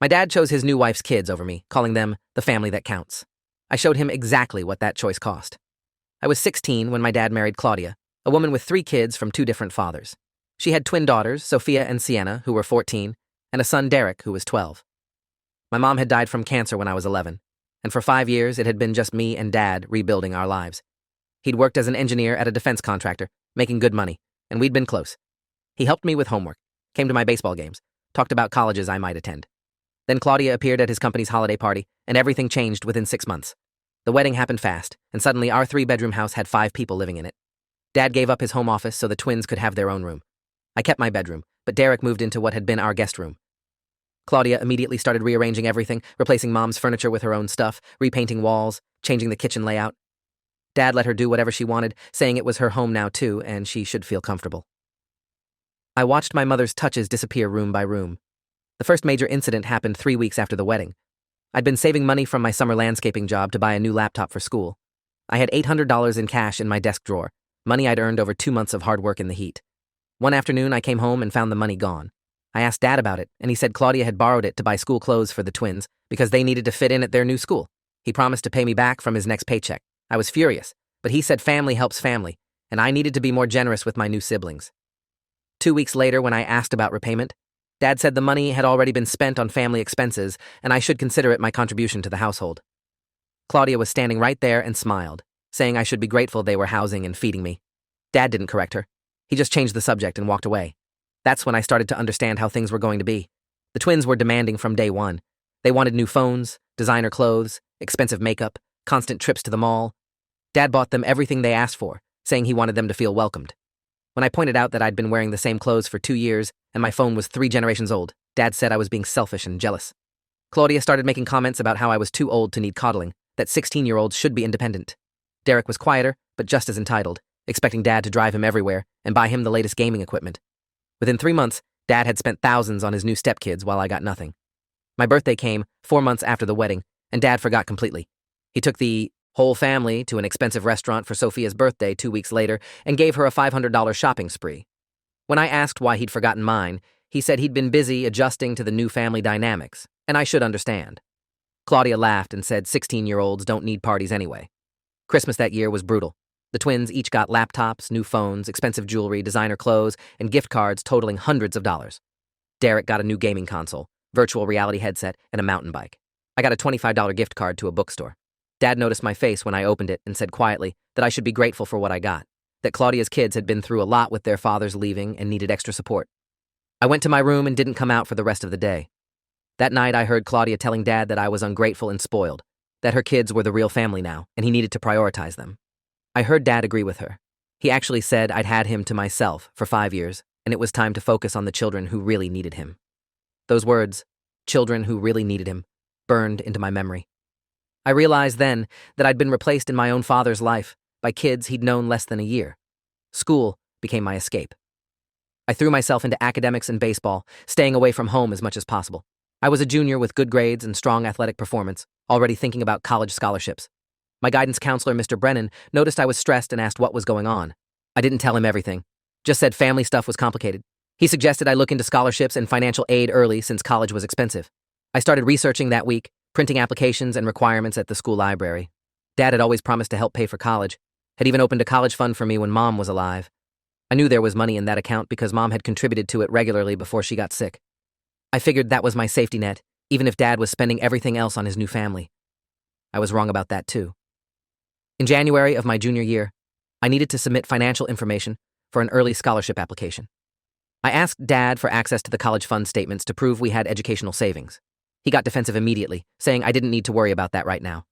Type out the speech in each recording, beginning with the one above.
My dad chose his new wife's kids over me, calling them the family that counts. I showed him exactly what that choice cost. I was 16 when my dad married Claudia, a woman with 3 kids from 2 different fathers. She had twin daughters, Sophia and Sienna, who were 14, and a son, Derek, who was 12. My mom had died from cancer when I was 11, and for 5 years it had been just me and Dad rebuilding our lives. He'd worked as an engineer at a defense contractor, making good money, and we'd been close. He helped me with homework, came to my baseball games, talked about colleges I might attend. Then Claudia appeared at his company's holiday party, and everything changed within 6 months. The wedding happened fast, and suddenly our 3-bedroom house had 5 people living in it. Dad gave up his home office so the twins could have their own room. I kept my bedroom, but Derek moved into what had been our guest room. Claudia immediately started rearranging everything, replacing Mom's furniture with her own stuff, repainting walls, changing the kitchen layout. Dad let her do whatever she wanted, saying it was her home now too, and she should feel comfortable. I watched my mother's touches disappear room by room. The first major incident happened 3 weeks after the wedding. I'd been saving money from my summer landscaping job to buy a new laptop for school. I had $800 in cash in my desk drawer, money I'd earned over 2 months of hard work in the heat. One afternoon, I came home and found the money gone. I asked Dad about it, and he said Claudia had borrowed it to buy school clothes for the twins because they needed to fit in at their new school. He promised to pay me back from his next paycheck. I was furious, but he said family helps family, and I needed to be more generous with my new siblings. 2 weeks later, when I asked about repayment, Dad said the money had already been spent on family expenses, and I should consider it my contribution to the household. Claudia was standing right there and smiled, saying I should be grateful they were housing and feeding me. Dad didn't correct her. He just changed the subject and walked away. That's when I started to understand how things were going to be. The twins were demanding from day one. They wanted new phones, designer clothes, expensive makeup, constant trips to the mall. Dad bought them everything they asked for, saying he wanted them to feel welcomed. When I pointed out that I'd been wearing the same clothes for 2 years and my phone was 3 generations old, Dad said I was being selfish and jealous. Claudia started making comments about how I was too old to need coddling, that 16-year-olds should be independent. Derek was quieter, but just as entitled, expecting Dad to drive him everywhere and buy him the latest gaming equipment. Within 3 months, Dad had spent thousands on his new stepkids while I got nothing. My birthday came 4 months after the wedding, and Dad forgot completely. He took the whole family to an expensive restaurant for Sophia's birthday 2 weeks later and gave her a $500 shopping spree. When I asked why he'd forgotten mine, he said he'd been busy adjusting to the new family dynamics, and I should understand. Claudia laughed and said 16-year-olds don't need parties anyway. Christmas that year was brutal. The twins each got laptops, new phones, expensive jewelry, designer clothes, and gift cards totaling hundreds of dollars. Derek got a new gaming console, virtual reality headset, and a mountain bike. I got a $25 gift card to a bookstore. Dad noticed my face when I opened it and said quietly that I should be grateful for what I got, that Claudia's kids had been through a lot with their fathers leaving and needed extra support. I went to my room and didn't come out for the rest of the day. That night, I heard Claudia telling Dad that I was ungrateful and spoiled, that her kids were the real family now, and he needed to prioritize them. I heard Dad agree with her. He actually said I'd had him to myself for 5 years, and it was time to focus on the children who really needed him. Those words, children who really needed him, burned into my memory. I realized then that I'd been replaced in my own father's life by kids he'd known less than a year. School became my escape. I threw myself into academics and baseball, staying away from home as much as possible. I was a junior with good grades and strong athletic performance, already thinking about college scholarships. My guidance counselor, Mr. Brennan, noticed I was stressed and asked what was going on. I didn't tell him everything, just said family stuff was complicated. He suggested I look into scholarships and financial aid early since college was expensive. I started researching that week, printing applications and requirements at the school library. Dad had always promised to help pay for college, had even opened a college fund for me when Mom was alive. I knew there was money in that account because Mom had contributed to it regularly before she got sick. I figured that was my safety net, even if Dad was spending everything else on his new family. I was wrong about that too. In January of my junior year, I needed to submit financial information for an early scholarship application. I asked Dad for access to the college fund statements to prove we had educational savings. He got defensive immediately, saying I didn't need to worry about that right now.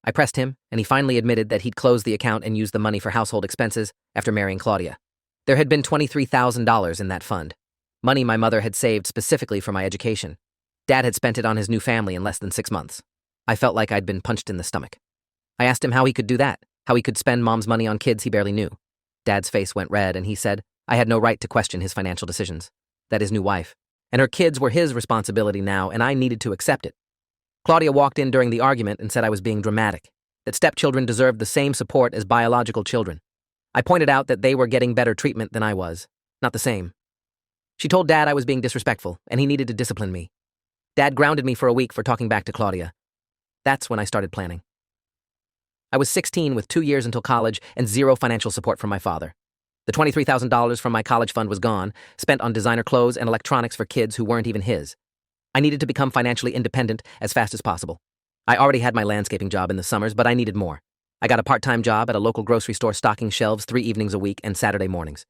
I pressed him, and he finally admitted that he'd closed the account and used the money for household expenses after marrying Claudia. There had been $23,000 in that fund, money my mother had saved specifically for my education. Dad had spent it on his new family in less than 6 months. I felt like I'd been punched in the stomach. I asked him how he could do that, how he could spend Mom's money on kids he barely knew. Dad's face went red, and he said I had no right to question his financial decisions, that his new wife and her kids were his responsibility now, and I needed to accept it. Claudia walked in during the argument and said I was being dramatic, that stepchildren deserved the same support as biological children. I pointed out that they were getting better treatment than I was, not the same. She told Dad I was being disrespectful, and he needed to discipline me. Dad grounded me for a week for talking back to Claudia. That's when I started planning. I was 16 with 2 years until college and zero financial support from my father. The $23,000 from my college fund was gone, spent on designer clothes and electronics for kids who weren't even his. I needed to become financially independent as fast as possible. I already had my landscaping job in the summers, but I needed more. I got a part-time job at a local grocery store stocking shelves 3 evenings a week and Saturday mornings.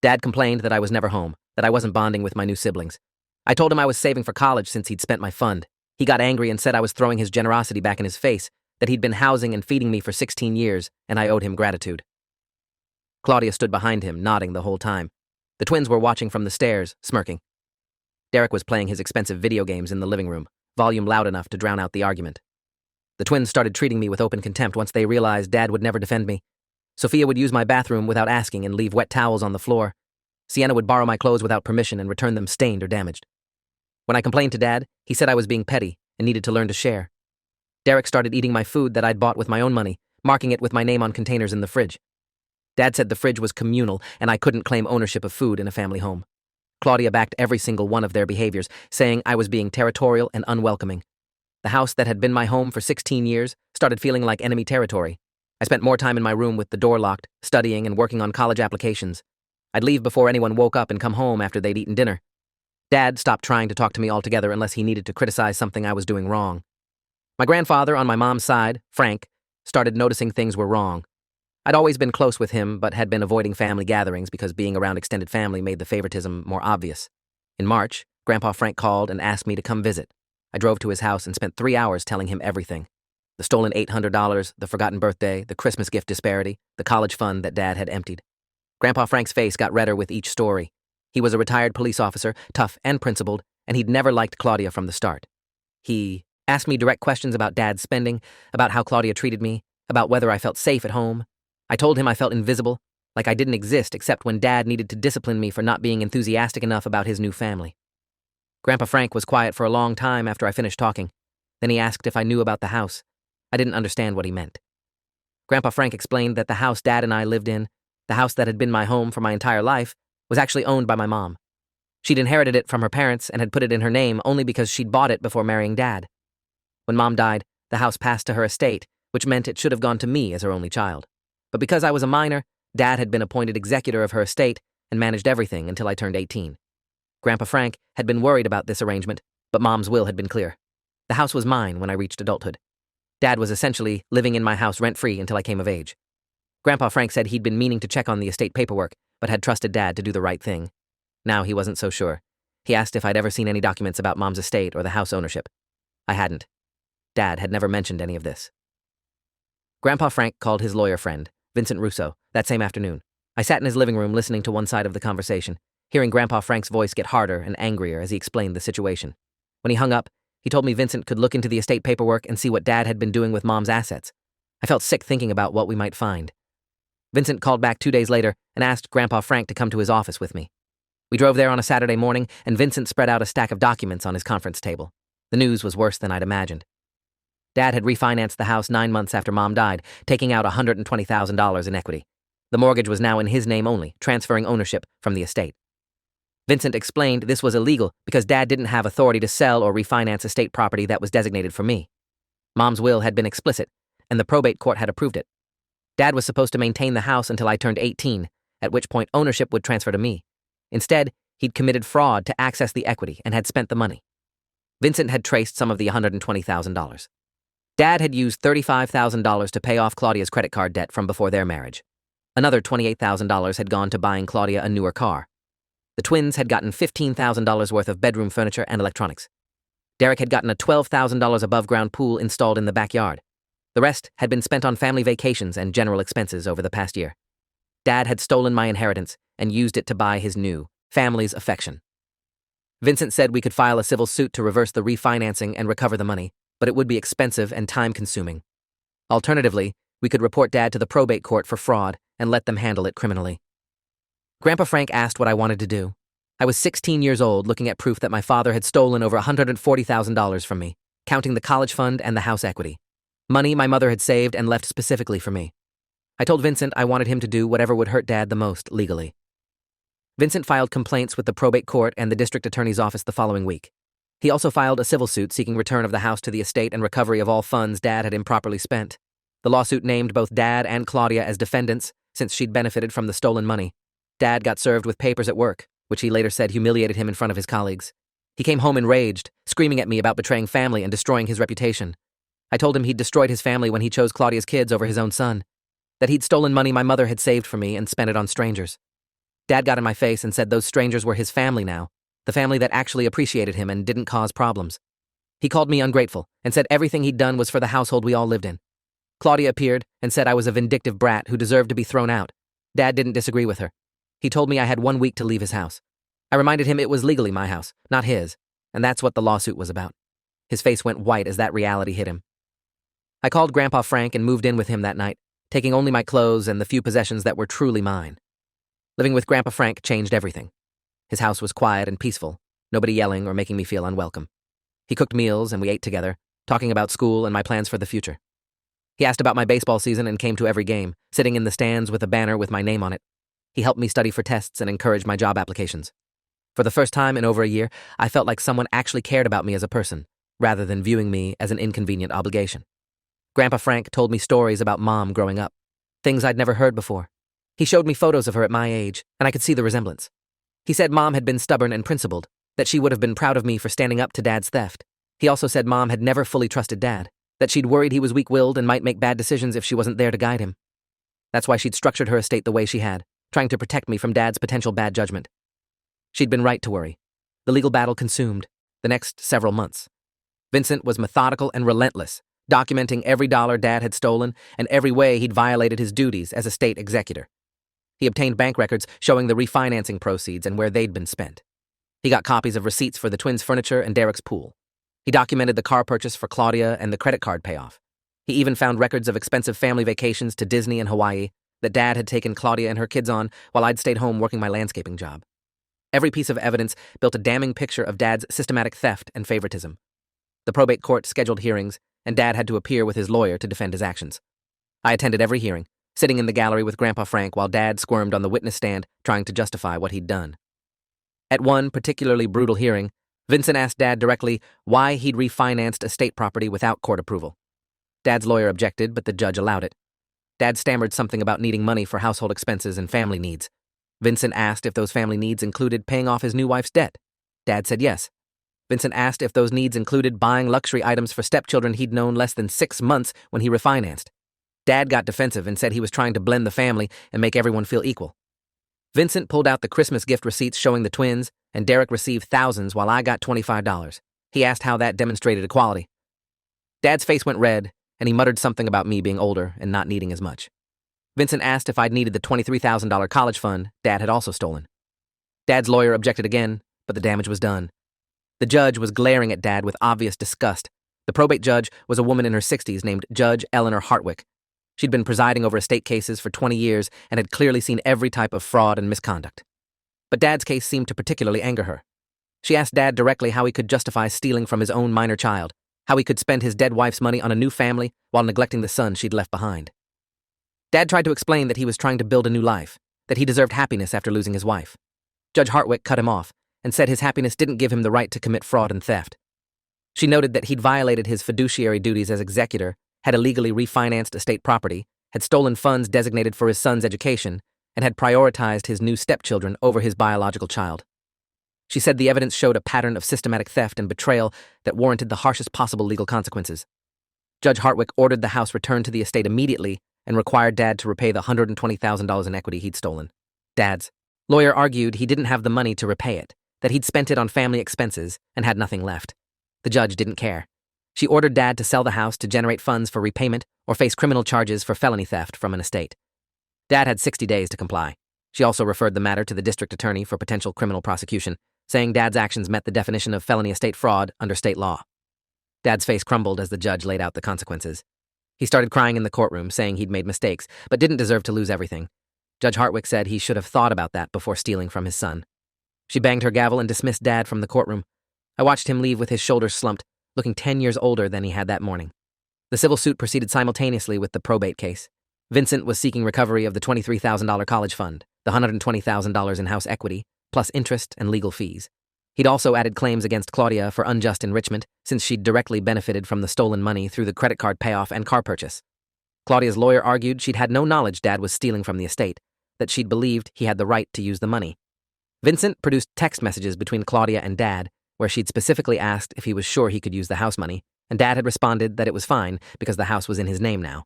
Dad complained that I was never home, that I wasn't bonding with my new siblings. I told him I was saving for college since he'd spent my fund. He got angry and said I was throwing his generosity back in his face, that he'd been housing and feeding me for 16 years, and I owed him gratitude. Claudia stood behind him, nodding the whole time. The twins were watching from the stairs, smirking. Derek was playing his expensive video games in the living room, volume loud enough to drown out the argument. The twins started treating me with open contempt once they realized Dad would never defend me. Sophia would use my bathroom without asking and leave wet towels on the floor. Sienna would borrow my clothes without permission and return them stained or damaged. When I complained to Dad, he said I was being petty and needed to learn to share. Derek started eating my food that I'd bought with my own money, marking it with my name on containers in the fridge. Dad said the fridge was communal and I couldn't claim ownership of food in a family home. Claudia backed every single one of their behaviors, saying I was being territorial and unwelcoming. The house that had been my home for 16 years started feeling like enemy territory. I spent more time in my room with the door locked, studying and working on college applications. I'd leave before anyone woke up and come home after they'd eaten dinner. Dad stopped trying to talk to me altogether unless he needed to criticize something I was doing wrong. My grandfather on my mom's side, Frank, started noticing things were wrong. I'd always been close with him, but had been avoiding family gatherings because being around extended family made the favoritism more obvious. In March, Grandpa Frank called and asked me to come visit. I drove to his house and spent 3 hours telling him everything. The stolen $800, the forgotten birthday, the Christmas gift disparity, the college fund that Dad had emptied. Grandpa Frank's face got redder with each story. He was a retired police officer, tough and principled, and he'd never liked Claudia from the start. He asked me direct questions about Dad's spending, about how Claudia treated me, about whether I felt safe at home. I told him I felt invisible, like I didn't exist except when Dad needed to discipline me for not being enthusiastic enough about his new family. Grandpa Frank was quiet for a long time after I finished talking. Then he asked if I knew about the house. I didn't understand what he meant. Grandpa Frank explained that the house Dad and I lived in, the house that had been my home for my entire life, was actually owned by my mom. She'd inherited it from her parents and had put it in her name only because she'd bought it before marrying Dad. When Mom died, the house passed to her estate, which meant it should have gone to me as her only child. But because I was a minor, Dad had been appointed executor of her estate and managed everything until I turned 18. Grandpa Frank had been worried about this arrangement, but Mom's will had been clear. The house was mine when I reached adulthood. Dad was essentially living in my house rent-free until I came of age. Grandpa Frank said he'd been meaning to check on the estate paperwork, but had trusted Dad to do the right thing. Now he wasn't so sure. He asked if I'd ever seen any documents about Mom's estate or the house ownership. I hadn't. Dad had never mentioned any of this. Grandpa Frank called his lawyer friend, Vincent Russo, that same afternoon. I sat in his living room listening to one side of the conversation, hearing Grandpa Frank's voice get harder and angrier as he explained the situation. When he hung up, he told me Vincent could look into the estate paperwork and see what Dad had been doing with Mom's assets. I felt sick thinking about what we might find. Vincent called back 2 days later and asked Grandpa Frank to come to his office with me. We drove there on a Saturday morning, and Vincent spread out a stack of documents on his conference table. The news was worse than I'd imagined. Dad had refinanced the house 9 months after Mom died, taking out $120,000 in equity. The mortgage was now in his name only, transferring ownership from the estate. Vincent explained this was illegal because Dad didn't have authority to sell or refinance estate property that was designated for me. Mom's will had been explicit, and the probate court had approved it. Dad was supposed to maintain the house until I turned 18, at which point ownership would transfer to me. Instead, he'd committed fraud to access the equity and had spent the money. Vincent had traced some of the $120,000. Dad had used $35,000 to pay off Claudia's credit card debt from before their marriage. Another $28,000 had gone to buying Claudia a newer car. The twins had gotten $15,000 worth of bedroom furniture and electronics. Derek had gotten a $12,000 above-ground pool installed in the backyard. The rest had been spent on family vacations and general expenses over the past year. Dad had stolen my inheritance and used it to buy his new family's affection. Vincent said we could file a civil suit to reverse the refinancing and recover the money, but it would be expensive and time-consuming. Alternatively, we could report Dad to the probate court for fraud and let them handle it criminally. Grandpa Frank asked what I wanted to do. I was 16 years old looking at proof that my father had stolen over $140,000 from me, counting the college fund and the house equity. Money my mother had saved and left specifically for me. I told Vincent I wanted him to do whatever would hurt Dad the most legally. Vincent filed complaints with the probate court and the district attorney's office the following week. He also filed a civil suit seeking return of the house to the estate and recovery of all funds Dad had improperly spent. The lawsuit named both Dad and Claudia as defendants, since she'd benefited from the stolen money. Dad got served with papers at work, which he later said humiliated him in front of his colleagues. He came home enraged, screaming at me about betraying family and destroying his reputation. I told him he'd destroyed his family when he chose Claudia's kids over his own son, that he'd stolen money my mother had saved for me and spent it on strangers. Dad got in my face and said those strangers were his family now, the family that actually appreciated him and didn't cause problems. He called me ungrateful and said everything he'd done was for the household we all lived in. Claudia appeared and said I was a vindictive brat who deserved to be thrown out. Dad didn't disagree with her. He told me I had 1 week to leave his house. I reminded him it was legally my house, not his, and that's what the lawsuit was about. His face went white as that reality hit him. I called Grandpa Frank and moved in with him that night, taking only my clothes and the few possessions that were truly mine. Living with Grandpa Frank changed everything. His house was quiet and peaceful, nobody yelling or making me feel unwelcome. He cooked meals and we ate together, talking about school and my plans for the future. He asked about my baseball season and came to every game, sitting in the stands with a banner with my name on it. He helped me study for tests and encouraged my job applications. For the first time in over a year, I felt like someone actually cared about me as a person, rather than viewing me as an inconvenient obligation. Grandpa Frank told me stories about Mom growing up, things I'd never heard before. He showed me photos of her at my age, and I could see the resemblance. He said Mom had been stubborn and principled, that she would have been proud of me for standing up to Dad's theft. He also said Mom had never fully trusted Dad, that she'd worried he was weak-willed and might make bad decisions if she wasn't there to guide him. That's why she'd structured her estate the way she had, trying to protect me from Dad's potential bad judgment. She'd been right to worry. The legal battle consumed the next several months. Vincent was methodical and relentless, documenting every dollar Dad had stolen and every way he'd violated his duties as estate executor. He obtained bank records showing the refinancing proceeds and where they'd been spent. He got copies of receipts for the twins' furniture and Derek's pool. He documented the car purchase for Claudia and the credit card payoff. He even found records of expensive family vacations to Disney and Hawaii that Dad had taken Claudia and her kids on while I'd stayed home working my landscaping job. Every piece of evidence built a damning picture of Dad's systematic theft and favoritism. The probate court scheduled hearings, and Dad had to appear with his lawyer to defend his actions. I attended every hearing, sitting in the gallery with Grandpa Frank while Dad squirmed on the witness stand trying to justify what he'd done. At one particularly brutal hearing, Vincent asked Dad directly why he'd refinanced estate property without court approval. Dad's lawyer objected, but the judge allowed it. Dad stammered something about needing money for household expenses and family needs. Vincent asked if those family needs included paying off his new wife's debt. Dad said yes. Vincent asked if those needs included buying luxury items for stepchildren he'd known less than 6 months when he refinanced. Dad got defensive and said he was trying to blend the family and make everyone feel equal. Vincent pulled out the Christmas gift receipts showing the twins, and Derek received thousands while I got $25. He asked how that demonstrated equality. Dad's face went red, and he muttered something about me being older and not needing as much. Vincent asked if I'd needed the $23,000 college fund Dad had also stolen. Dad's lawyer objected again, but the damage was done. The judge was glaring at Dad with obvious disgust. The probate judge was a woman in her 60s named Judge Eleanor Hartwick. She'd been presiding over estate cases for 20 years and had clearly seen every type of fraud and misconduct. But Dad's case seemed to particularly anger her. She asked Dad directly how he could justify stealing from his own minor child, how he could spend his dead wife's money on a new family while neglecting the son she'd left behind. Dad tried to explain that he was trying to build a new life, that he deserved happiness after losing his wife. Judge Hartwick cut him off and said his happiness didn't give him the right to commit fraud and theft. She noted that he'd violated his fiduciary duties as executor, had illegally refinanced estate property, had stolen funds designated for his son's education, and had prioritized his new stepchildren over his biological child. She said the evidence showed a pattern of systematic theft and betrayal that warranted the harshest possible legal consequences. Judge Hartwick ordered the house returned to the estate immediately and required Dad to repay the $120,000 in equity he'd stolen. Dad's lawyer argued he didn't have the money to repay it, that he'd spent it on family expenses and had nothing left. The judge didn't care. She ordered Dad to sell the house to generate funds for repayment or face criminal charges for felony theft from an estate. Dad had 60 days to comply. She also referred the matter to the district attorney for potential criminal prosecution, saying Dad's actions met the definition of felony estate fraud under state law. Dad's face crumbled as the judge laid out the consequences. He started crying in the courtroom, saying he'd made mistakes, but didn't deserve to lose everything. Judge Hartwick said he should have thought about that before stealing from his son. She banged her gavel and dismissed Dad from the courtroom. I watched him leave with his shoulders slumped, looking 10 years older than he had that morning. The civil suit proceeded simultaneously with the probate case. Vincent was seeking recovery of the $23,000 college fund, the $120,000 in house equity, plus interest and legal fees. He'd also added claims against Claudia for unjust enrichment, since she'd directly benefited from the stolen money through the credit card payoff and car purchase. Claudia's lawyer argued she'd had no knowledge Dad was stealing from the estate, that she'd believed he had the right to use the money. Vincent produced text messages between Claudia and Dad, where she'd specifically asked if he was sure he could use the house money, and Dad had responded that it was fine because the house was in his name now.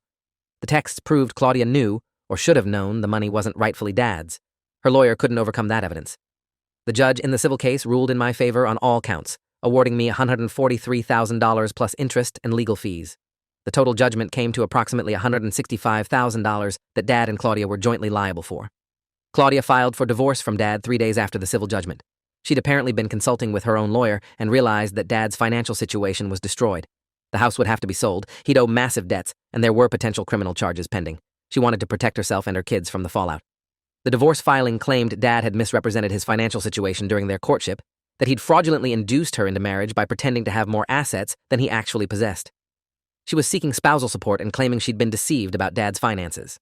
The texts proved Claudia knew, or should have known, the money wasn't rightfully Dad's. Her lawyer couldn't overcome that evidence. The judge in the civil case ruled in my favor on all counts, awarding me $143,000 plus interest and legal fees. The total judgment came to approximately $165,000 that Dad and Claudia were jointly liable for. Claudia filed for divorce from Dad 3 days after the civil judgment. She'd apparently been consulting with her own lawyer and realized that Dad's financial situation was destroyed. The house would have to be sold, he'd owe massive debts, and there were potential criminal charges pending. She wanted to protect herself and her kids from the fallout. The divorce filing claimed Dad had misrepresented his financial situation during their courtship, that he'd fraudulently induced her into marriage by pretending to have more assets than he actually possessed. She was seeking spousal support and claiming she'd been deceived about Dad's finances.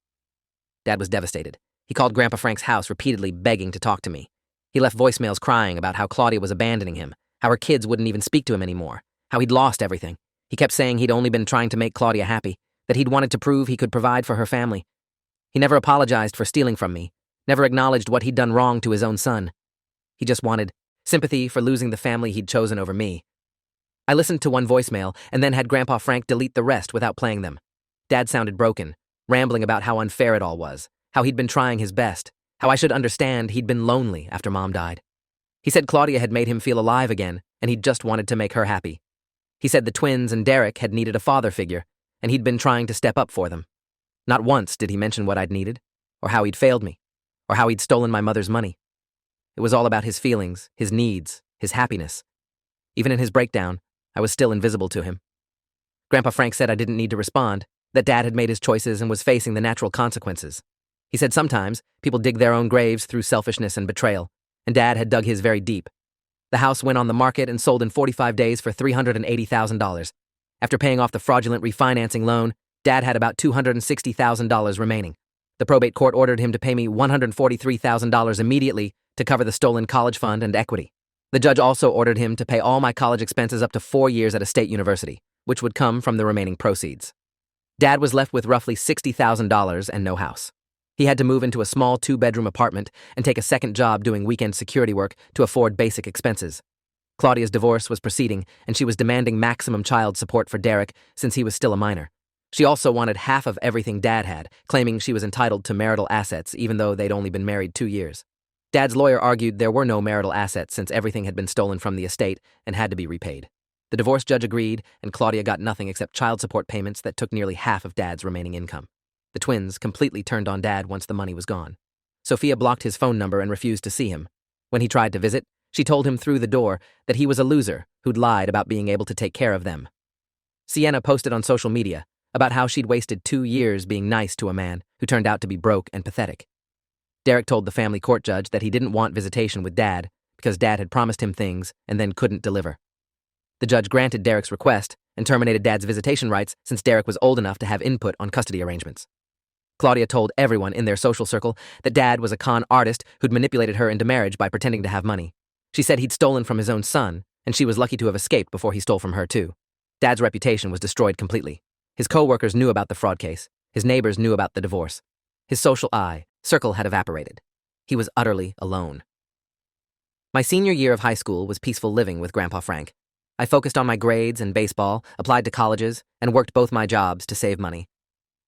Dad was devastated. He called Grandpa Frank's house repeatedly begging to talk to me. He left voicemails crying about how Claudia was abandoning him, how her kids wouldn't even speak to him anymore, how he'd lost everything. He kept saying he'd only been trying to make Claudia happy, that he'd wanted to prove he could provide for her family. He never apologized for stealing from me, never acknowledged what he'd done wrong to his own son. He just wanted sympathy for losing the family he'd chosen over me. I listened to one voicemail and then had Grandpa Frank delete the rest without playing them. Dad sounded broken, rambling about how unfair it all was, how he'd been trying his best, how I should understand he'd been lonely after Mom died. He said Claudia had made him feel alive again, and he'd just wanted to make her happy. He said the twins and Derek had needed a father figure, and he'd been trying to step up for them. Not once did he mention what I'd needed, or how he'd failed me, or how he'd stolen my mother's money. It was all about his feelings, his needs, his happiness. Even in his breakdown, I was still invisible to him. Grandpa Frank said I didn't need to respond, that Dad had made his choices and was facing the natural consequences. He said sometimes people dig their own graves through selfishness and betrayal, and Dad had dug his very deep. The house went on the market and sold in 45 days for $380,000. After paying off the fraudulent refinancing loan, Dad had about $260,000 remaining. The probate court ordered him to pay me $143,000 immediately to cover the stolen college fund and equity. The judge also ordered him to pay all my college expenses up to 4 years at a state university, which would come from the remaining proceeds. Dad was left with roughly $60,000 and no house. He had to move into a small 2-bedroom apartment and take a second job doing weekend security work to afford basic expenses. Claudia's divorce was proceeding, and she was demanding maximum child support for Derek since he was still a minor. She also wanted half of everything Dad had, claiming she was entitled to marital assets even though they'd only been married 2 years. Dad's lawyer argued there were no marital assets since everything had been stolen from the estate and had to be repaid. The divorce judge agreed, and Claudia got nothing except child support payments that took nearly half of Dad's remaining income. The twins completely turned on Dad once the money was gone. Sophia blocked his phone number and refused to see him. When he tried to visit, she told him through the door that he was a loser who'd lied about being able to take care of them. Sienna posted on social media about how she'd wasted 2 years being nice to a man who turned out to be broke and pathetic. Derek told the family court judge that he didn't want visitation with Dad because Dad had promised him things and then couldn't deliver. The judge granted Derek's request and terminated Dad's visitation rights since Derek was old enough to have input on custody arrangements. Claudia told everyone in their social circle that Dad was a con artist who'd manipulated her into marriage by pretending to have money. She said he'd stolen from his own son, and she was lucky to have escaped before he stole from her too. Dad's reputation was destroyed completely. His co-workers knew about the fraud case. His neighbors knew about the divorce. His social circle had evaporated. He was utterly alone. My senior year of high school was peaceful living with Grandpa Frank. I focused on my grades and baseball, applied to colleges, and worked both my jobs to save money.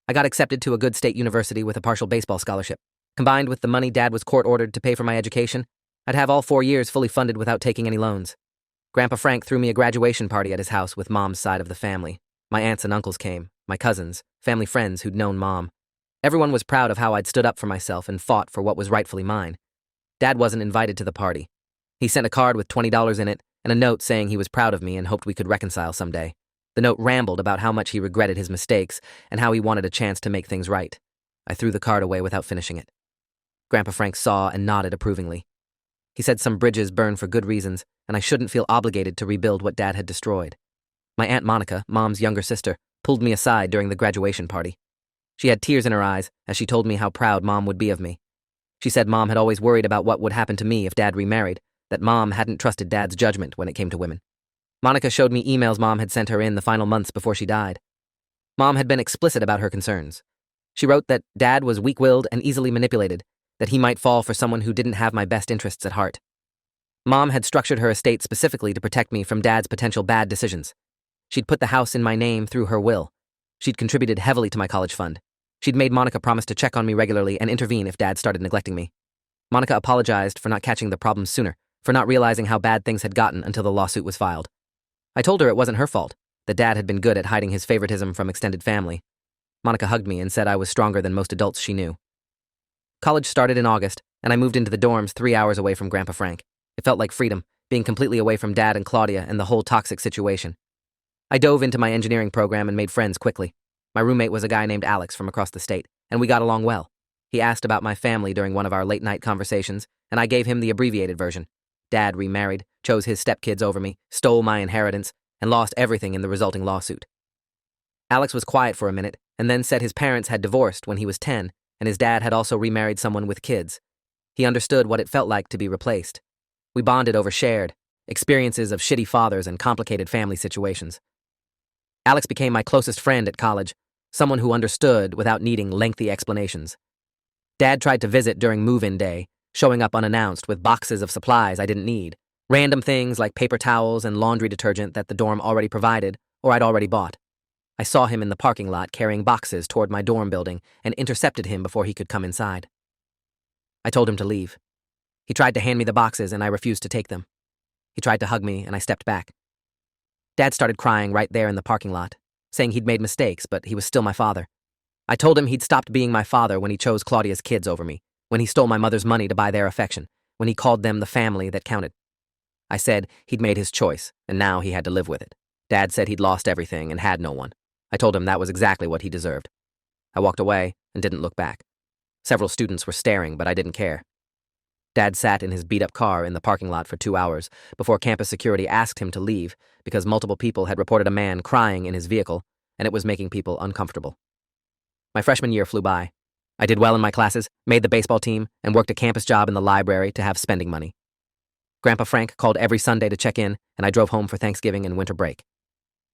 I got accepted to a good state university with a partial baseball scholarship. Combined with the money Dad was court-ordered to pay for my education, I'd have all 4 years fully funded without taking any loans. Grandpa Frank threw me a graduation party at his house with Mom's side of the family. My aunts and uncles came, my cousins, family friends who'd known Mom. Everyone was proud of how I'd stood up for myself and fought for what was rightfully mine. Dad wasn't invited to the party. He sent a card with $20 in it and a note saying he was proud of me and hoped we could reconcile someday. The note rambled about how much he regretted his mistakes and how he wanted a chance to make things right. I threw the card away without finishing it. Grandpa Frank saw and nodded approvingly. He said some bridges burn for good reasons, and I shouldn't feel obligated to rebuild what Dad had destroyed. My Aunt Monica, Mom's younger sister, pulled me aside during the graduation party. She had tears in her eyes as she told me how proud Mom would be of me. She said Mom had always worried about what would happen to me if Dad remarried, that Mom hadn't trusted Dad's judgment when it came to women. Monica showed me emails Mom had sent her in the final months before she died. Mom had been explicit about her concerns. She wrote that Dad was weak-willed and easily manipulated, that he might fall for someone who didn't have my best interests at heart. Mom had structured her estate specifically to protect me from Dad's potential bad decisions. She'd put the house in my name through her will. She'd contributed heavily to my college fund. She'd made Monica promise to check on me regularly and intervene if Dad started neglecting me. Monica apologized for not catching the problem sooner, for not realizing how bad things had gotten until the lawsuit was filed. I told her it wasn't her fault, that Dad had been good at hiding his favoritism from extended family. Monica hugged me and said I was stronger than most adults she knew. College started in August, and I moved into the dorms 3 hours away from Grandpa Frank. It felt like freedom, being completely away from Dad and Claudia and the whole toxic situation. I dove into my engineering program and made friends quickly. My roommate was a guy named Alex from across the state, and we got along well. He asked about my family during one of our late-night conversations, and I gave him the abbreviated version. Dad remarried, chose his stepkids over me, stole my inheritance, and lost everything in the resulting lawsuit. Alex was quiet for a minute, and then said his parents had divorced when he was 10, and his dad had also remarried someone with kids. He understood what it felt like to be replaced. We bonded over shared experiences of shitty fathers and complicated family situations. Alex became my closest friend at college, someone who understood without needing lengthy explanations. Dad tried to visit during move-in day, showing up unannounced with boxes of supplies I didn't need, random things like paper towels and laundry detergent that the dorm already provided or I'd already bought. I saw him in the parking lot carrying boxes toward my dorm building and intercepted him before he could come inside. I told him to leave. He tried to hand me the boxes and I refused to take them. He tried to hug me and I stepped back. Dad started crying right there in the parking lot, saying he'd made mistakes, but he was still my father. I told him he'd stopped being my father when he chose Claudia's kids over me, when he stole my mother's money to buy their affection, when he called them the family that counted. I said he'd made his choice, and now he had to live with it. Dad said he'd lost everything and had no one. I told him that was exactly what he deserved. I walked away and didn't look back. Several students were staring, but I didn't care. Dad sat in his beat-up car in the parking lot for 2 hours before campus security asked him to leave because multiple people had reported a man crying in his vehicle, and it was making people uncomfortable. My freshman year flew by. I did well in my classes, made the baseball team, and worked a campus job in the library to have spending money. Grandpa Frank called every Sunday to check in, and I drove home for Thanksgiving and winter break.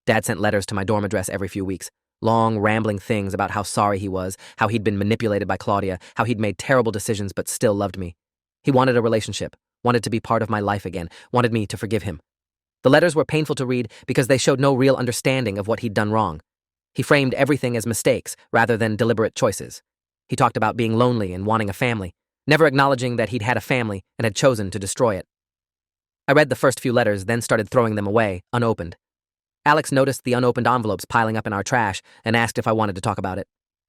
Dad sent letters to my dorm address every few weeks, long, rambling things about how sorry he was, how he'd been manipulated by Claudia, how he'd made terrible decisions but still loved me. He wanted a relationship, wanted to be part of my life again, wanted me to forgive him. The letters were painful to read because they showed no real understanding of what he'd done wrong. He framed everything as mistakes rather than deliberate choices. He talked about being lonely and wanting a family, never acknowledging that he'd had a family and had chosen to destroy it. I read the first few letters, then started throwing them away, unopened. Alex noticed the unopened envelopes piling up in our trash and asked if I wanted to talk about it.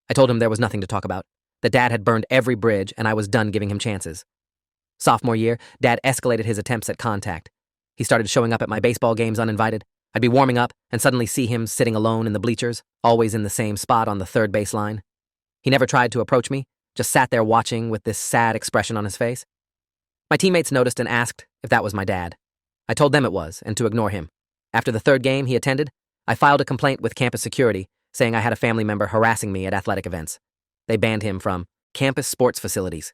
I told him there was nothing to talk about, that Dad had burned every bridge and I was done giving him chances. Sophomore year, Dad escalated his attempts at contact. He started showing up at my baseball games uninvited. I'd be warming up and suddenly see him sitting alone in the bleachers, always in the same spot on the third base line. He never tried to approach me, just sat there watching with this sad expression on his face. My teammates noticed and asked if that was my dad. I told them it was, and to ignore him. After the third game he attended, I filed a complaint with campus security, saying I had a family member harassing me at athletic events. They banned him from campus sports facilities.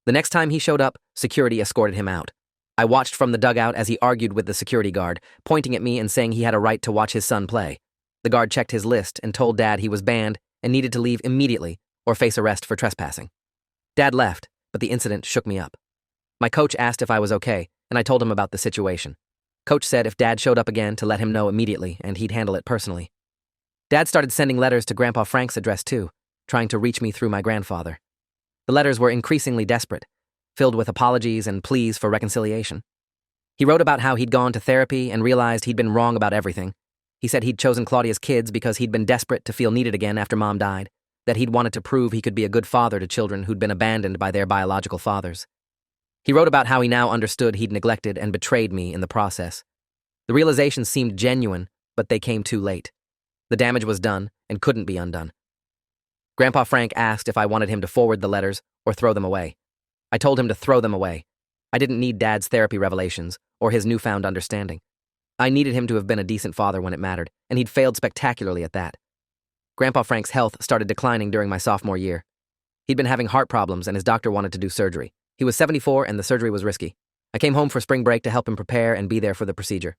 The next time he showed up, security escorted him out. I watched from the dugout as he argued with the security guard, pointing at me and saying he had a right to watch his son play. The guard checked his list and told Dad he was banned and needed to leave immediately or face arrest for trespassing. Dad left, but the incident shook me up. My coach asked if I was okay, and I told him about the situation. Coach said if Dad showed up again to let him know immediately and he'd handle it personally. Dad started sending letters to Grandpa Frank's address too, trying to reach me through my grandfather. The letters were increasingly desperate, filled with apologies and pleas for reconciliation. He wrote about how he'd gone to therapy and realized he'd been wrong about everything. He said he'd chosen Claudia's kids because he'd been desperate to feel needed again after Mom died, that he'd wanted to prove he could be a good father to children who'd been abandoned by their biological fathers. He wrote about how he now understood he'd neglected and betrayed me in the process. The realizations seemed genuine, but they came too late. The damage was done and couldn't be undone. Grandpa Frank asked if I wanted him to forward the letters or throw them away. I told him to throw them away. I didn't need Dad's therapy revelations or his newfound understanding. I needed him to have been a decent father when it mattered, and he'd failed spectacularly at that. Grandpa Frank's health started declining during my sophomore year. He'd been having heart problems and his doctor wanted to do surgery. He was 74 and the surgery was risky. I came home for spring break to help him prepare and be there for the procedure.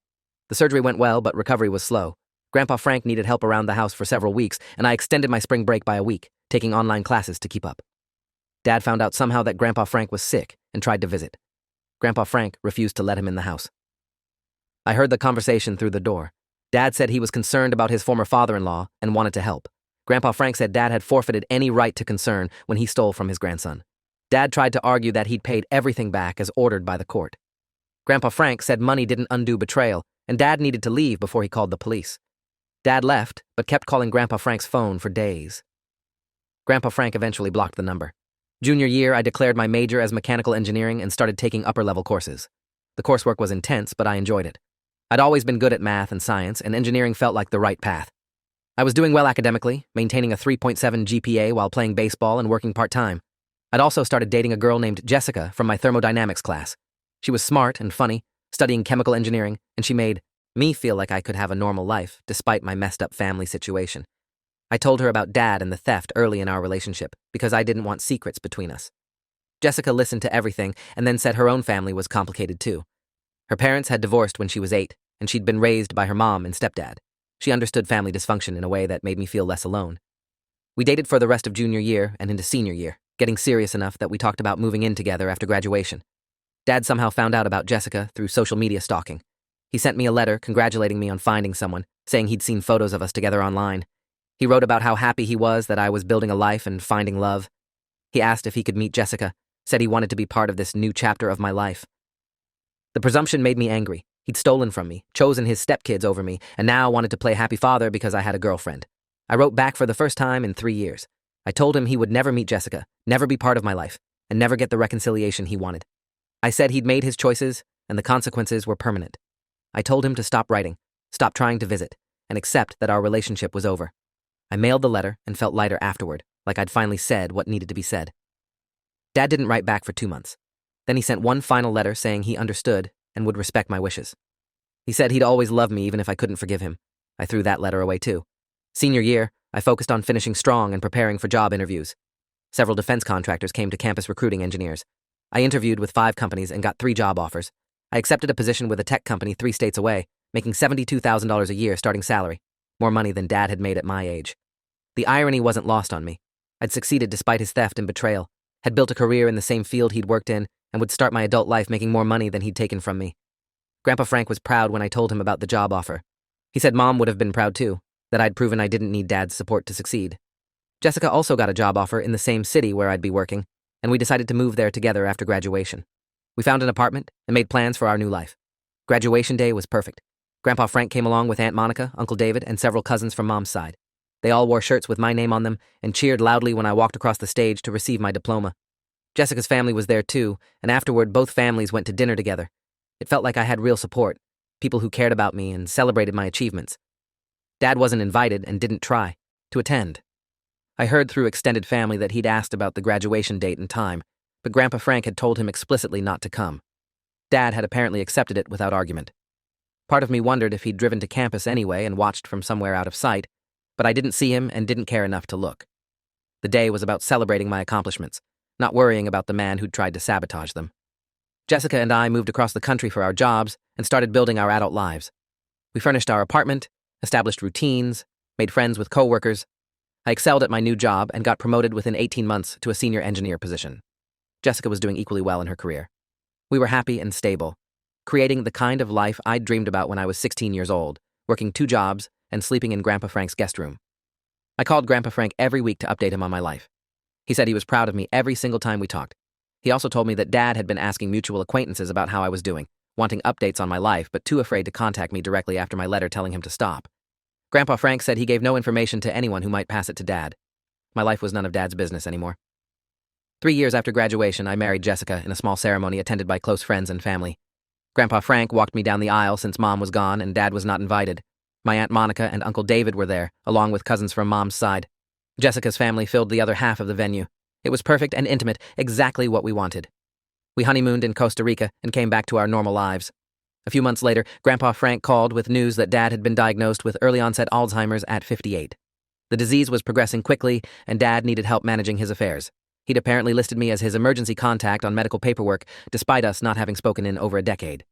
The surgery went well, but recovery was slow. Grandpa Frank needed help around the house for several weeks, and I extended my spring break by a week, taking online classes to keep up. Dad found out somehow that Grandpa Frank was sick and tried to visit. Grandpa Frank refused to let him in the house. I heard the conversation through the door. Dad said he was concerned about his former father-in-law and wanted to help. Grandpa Frank said Dad had forfeited any right to concern when he stole from his grandson. Dad tried to argue that he'd paid everything back as ordered by the court. Grandpa Frank said money didn't undo betrayal, and Dad needed to leave before he called the police. Dad left, but kept calling Grandpa Frank's phone for days. Grandpa Frank eventually blocked the number. Junior year, I declared my major as mechanical engineering and started taking upper-level courses. The coursework was intense, but I enjoyed it. I'd always been good at math and science, and engineering felt like the right path. I was doing well academically, maintaining a 3.7 GPA while playing baseball and working part-time. I'd also started dating a girl named Jessica from my thermodynamics class. She was smart and funny, studying chemical engineering, and she made me feel like I could have a normal life despite my messed-up family situation. I told her about Dad and the theft early in our relationship because I didn't want secrets between us. Jessica listened to everything and then said her own family was complicated too. Her parents had divorced when she was 8, and she'd been raised by her mom and stepdad. She understood family dysfunction in a way that made me feel less alone. We dated for the rest of junior year and into senior year, getting serious enough that we talked about moving in together after graduation. Dad somehow found out about Jessica through social media stalking. He sent me a letter congratulating me on finding someone, saying he'd seen photos of us together online. He wrote about how happy he was that I was building a life and finding love. He asked if he could meet Jessica, said he wanted to be part of this new chapter of my life. The presumption made me angry. He'd stolen from me, chosen his stepkids over me, and now wanted to play happy father because I had a girlfriend. I wrote back for the first time in 3 years. I told him he would never meet Jessica, never be part of my life, and never get the reconciliation he wanted. I said he'd made his choices, and the consequences were permanent. I told him to stop writing, stop trying to visit, and accept that our relationship was over. I mailed the letter and felt lighter afterward, like I'd finally said what needed to be said. Dad didn't write back for 2 months. Then he sent one final letter saying he understood and would respect my wishes. He said he'd always love me even if I couldn't forgive him. I threw that letter away too. Senior year, I focused on finishing strong and preparing for job interviews. Several defense contractors came to campus recruiting engineers. I interviewed with 5 companies and got 3 job offers. I accepted a position with a tech company 3 states away, making $72,000 a year starting salary, more money than Dad had made at my age. The irony wasn't lost on me. I'd succeeded despite his theft and betrayal, had built a career in the same field he'd worked in, and would start my adult life making more money than he'd taken from me. Grandpa Frank was proud when I told him about the job offer. He said Mom would have been proud too, that I'd proven I didn't need Dad's support to succeed. Jessica also got a job offer in the same city where I'd be working, and we decided to move there together after graduation. We found an apartment and made plans for our new life. Graduation day was perfect. Grandpa Frank came along with Aunt Monica, Uncle David, and several cousins from Mom's side. They all wore shirts with my name on them and cheered loudly when I walked across the stage to receive my diploma. Jessica's family was there too, and afterward both families went to dinner together. It felt like I had real support, people who cared about me and celebrated my achievements. Dad wasn't invited and didn't try to attend. I heard through extended family that he'd asked about the graduation date and time, but Grandpa Frank had told him explicitly not to come. Dad had apparently accepted it without argument. Part of me wondered if he'd driven to campus anyway and watched from somewhere out of sight, but I didn't see him and didn't care enough to look. The day was about celebrating my accomplishments, not worrying about the man who'd tried to sabotage them. Jessica and I moved across the country for our jobs and started building our adult lives. We furnished our apartment, established routines, made friends with coworkers. I excelled at my new job and got promoted within 18 months to a senior engineer position. Jessica was doing equally well in her career. We were happy and stable, creating the kind of life I'd dreamed about when I was 16 years old, working 2 jobs and sleeping in Grandpa Frank's guest room. I called Grandpa Frank every week to update him on my life. He said he was proud of me every single time we talked. He also told me that Dad had been asking mutual acquaintances about how I was doing, wanting updates on my life but too afraid to contact me directly after my letter telling him to stop. Grandpa Frank said he gave no information to anyone who might pass it to Dad. My life was none of Dad's business anymore. 3 years after graduation, I married Jessica in a small ceremony attended by close friends and family. Grandpa Frank walked me down the aisle since Mom was gone and Dad was not invited. My Aunt Monica and Uncle David were there, along with cousins from Mom's side. Jessica's family filled the other half of the venue. It was perfect and intimate, exactly what we wanted. We honeymooned in Costa Rica and came back to our normal lives. A few months later, Grandpa Frank called with news that Dad had been diagnosed with early-onset Alzheimer's at 58. The disease was progressing quickly, and Dad needed help managing his affairs. He'd apparently listed me as his emergency contact on medical paperwork, despite us not having spoken in over a decade.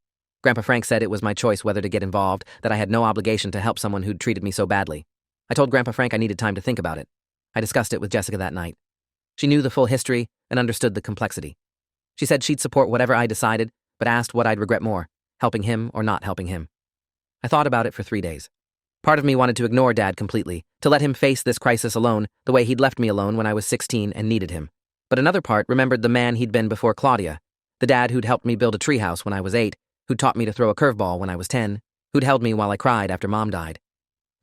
Grandpa Frank said it was my choice whether to get involved, that I had no obligation to help someone who'd treated me so badly. I told Grandpa Frank I needed time to think about it. I discussed it with Jessica that night. She knew the full history and understood the complexity. She said she'd support whatever I decided, but asked what I'd regret more, helping him or not helping him. I thought about it for 3 days. Part of me wanted to ignore Dad completely, to let him face this crisis alone, the way he'd left me alone when I was 16 and needed him. But another part remembered the man he'd been before Claudia, the dad who'd helped me build a treehouse when I was 8, who'd taught me to throw a curveball when I was 10, who'd held me while I cried after Mom died.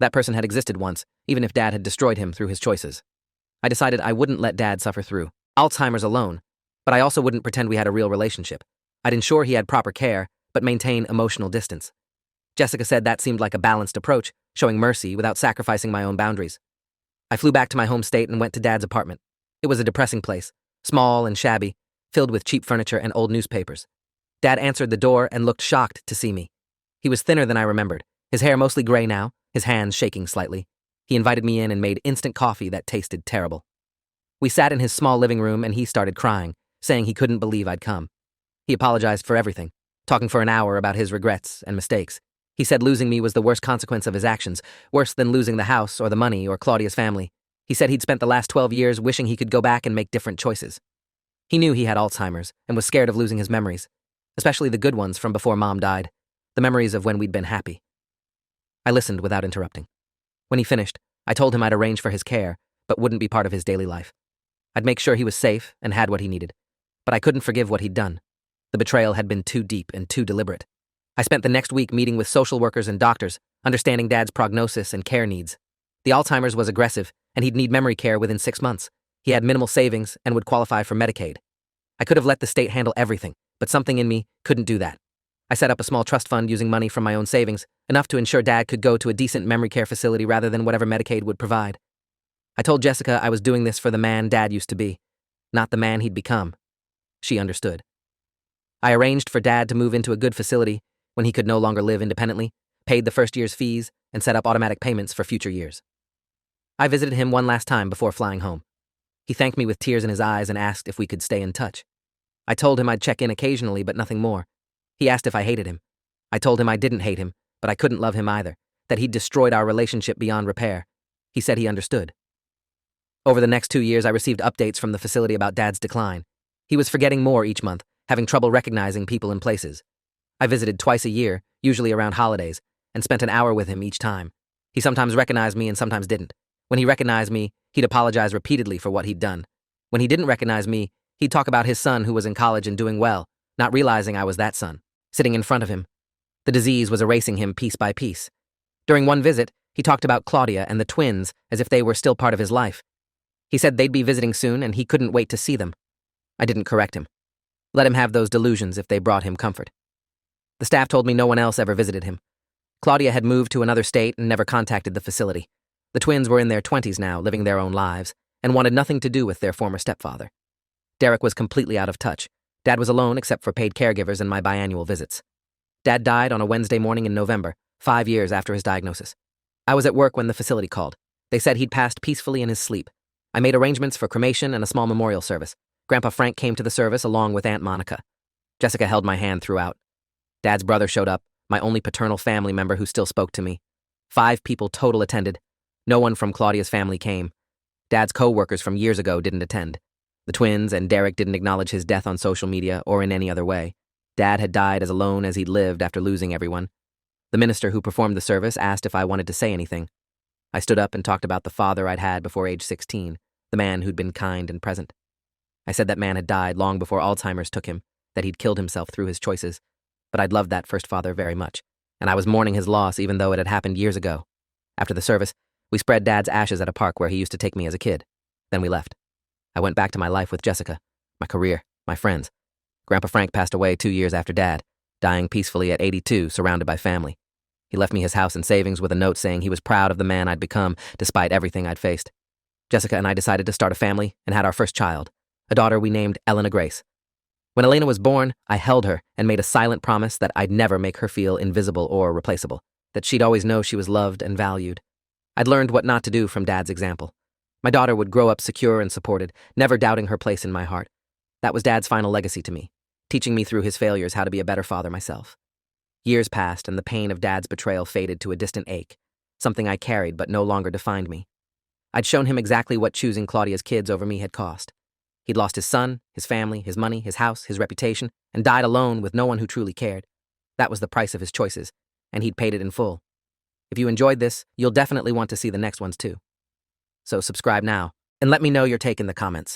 That person had existed once, even if Dad had destroyed him through his choices. I decided I wouldn't let Dad suffer through Alzheimer's alone, but I also wouldn't pretend we had a real relationship. I'd ensure he had proper care, but maintain emotional distance. Jessica said that seemed like a balanced approach, showing mercy without sacrificing my own boundaries. I flew back to my home state and went to Dad's apartment. It was a depressing place, small and shabby, filled with cheap furniture and old newspapers. Dad answered the door and looked shocked to see me. He was thinner than I remembered, his hair mostly gray now, his hands shaking slightly. He invited me in and made instant coffee that tasted terrible. We sat in his small living room and he started crying, saying he couldn't believe I'd come. He apologized for everything, talking for an hour about his regrets and mistakes. He said losing me was the worst consequence of his actions, worse than losing the house or the money or Claudia's family. He said he'd spent the last 12 years wishing he could go back and make different choices. He knew he had Alzheimer's and was scared of losing his memories, especially the good ones from before Mom died, the memories of when we'd been happy. I listened without interrupting. When he finished, I told him I'd arrange for his care, but wouldn't be part of his daily life. I'd make sure he was safe and had what he needed, but I couldn't forgive what he'd done. The betrayal had been too deep and too deliberate. I spent the next week meeting with social workers and doctors, understanding Dad's prognosis and care needs. The Alzheimer's was aggressive, and he'd need memory care within 6 months. He had minimal savings and would qualify for Medicaid. I could have let the state handle everything, but something in me couldn't do that. I set up a small trust fund using money from my own savings, enough to ensure Dad could go to a decent memory care facility rather than whatever Medicaid would provide. I told Jessica I was doing this for the man Dad used to be, not the man he'd become. She understood. I arranged for Dad to move into a good facility when he could no longer live independently, paid the first year's fees, and set up automatic payments for future years. I visited him one last time before flying home. He thanked me with tears in his eyes and asked if we could stay in touch. I told him I'd check in occasionally, but nothing more. He asked if I hated him. I told him I didn't hate him, but I couldn't love him either, that he'd destroyed our relationship beyond repair. He said he understood. Over the next 2 years, I received updates from the facility about Dad's decline. He was forgetting more each month, having trouble recognizing people and places. I visited twice a year, usually around holidays, and spent an hour with him each time. He sometimes recognized me and sometimes didn't. When he recognized me, he'd apologize repeatedly for what he'd done. When he didn't recognize me, he'd talk about his son who was in college and doing well, not realizing I was that son, sitting in front of him. The disease was erasing him piece by piece. During one visit, he talked about Claudia and the twins as if they were still part of his life. He said they'd be visiting soon and he couldn't wait to see them. I didn't correct him. Let him have those delusions if they brought him comfort. The staff told me no one else ever visited him. Claudia had moved to another state and never contacted the facility. The twins were in their 20s now, living their own lives, and wanted nothing to do with their former stepfather. Derek was completely out of touch. Dad was alone except for paid caregivers and my biannual visits. Dad died on a Wednesday morning in November, 5 years after his diagnosis. I was at work when the facility called. They said he'd passed peacefully in his sleep. I made arrangements for cremation and a small memorial service. Grandpa Frank came to the service along with Aunt Monica. Jessica held my hand throughout. Dad's brother showed up, my only paternal family member who still spoke to me. 5 people total attended. No one from Claudia's family came. Dad's co-workers from years ago didn't attend. The twins and Derek didn't acknowledge his death on social media or in any other way. Dad had died as alone as he'd lived after losing everyone. The minister who performed the service asked if I wanted to say anything. I stood up and talked about the father I'd had before age 16, the man who'd been kind and present. I said that man had died long before Alzheimer's took him, that he'd killed himself through his choices. But I'd loved that first father very much, and I was mourning his loss even though it had happened years ago. After the service, we spread Dad's ashes at a park where he used to take me as a kid. Then we left. I went back to my life with Jessica, my career, my friends. Grandpa Frank passed away 2 years after Dad, dying peacefully at 82, surrounded by family. He left me his house and savings with a note saying he was proud of the man I'd become, despite everything I'd faced. Jessica and I decided to start a family and had our first child, a daughter we named Elena Grace. When Elena was born, I held her and made a silent promise that I'd never make her feel invisible or replaceable, that she'd always know she was loved and valued. I'd learned what not to do from Dad's example. My daughter would grow up secure and supported, never doubting her place in my heart. That was Dad's final legacy to me, teaching me through his failures how to be a better father myself. Years passed, and the pain of Dad's betrayal faded to a distant ache, something I carried but no longer defined me. I'd shown him exactly what choosing Claudia's kids over me had cost. He'd lost his son, his family, his money, his house, his reputation, and died alone with no one who truly cared. That was the price of his choices, and he'd paid it in full. If you enjoyed this, you'll definitely want to see the next ones too. So subscribe now, and let me know your take in the comments.